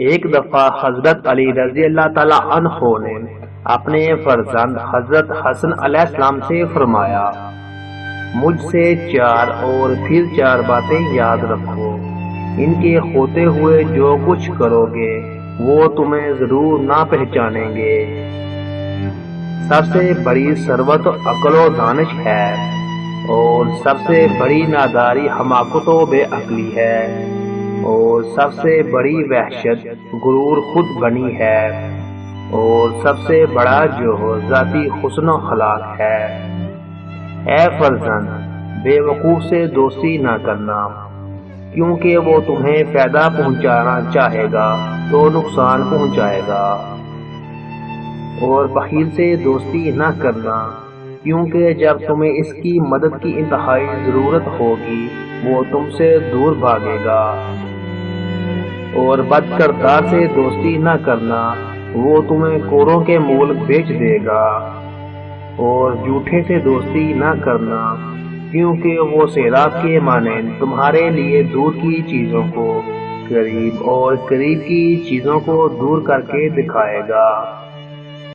ایک دفعہ حضرت علی رضی اللہ تعالی عنہ نے اپنے فرزند حضرت حسن علیہ السلام سے فرمایا، مجھ سے 4 اور پھر 4 باتیں یاد رکھو، ان کے ہوتے ہوئے جو کچھ کرو گے وہ تمہیں ضرور نہ پہچانیں گے۔ سب سے بڑی ثروت عقل و دانش ہے، اور سب سے بڑی ناداری حماقت و بے عقلی ہے، اور سب سے بڑی وحشت غرور خود بنی ہے، اور سب سے بڑا جوہر ذاتی حسن و خلاق ہے۔ اے فرزند، بے وقوف سے دوستی نہ کرنا، کیونکہ وہ تمہیں فائدہ پہنچانا چاہے گا تو نقصان پہنچائے گا، اور بخیل سے دوستی نہ کرنا، کیونکہ جب تمہیں اس کی مدد کی انتہائی ضرورت ہوگی وہ تم سے دور بھاگے گا، اور بد کردار سے دوستی نہ کرنا، وہ تمہیں کوروں کے مول بیچ دے گا، اور جھوٹے سے دوستی نہ کرنا، کیونکہ وہ سیلاب کے مانند تمہارے لیے دور کی چیزوں کو قریب اور قریب کی چیزوں کو دور کر کے دکھائے گا۔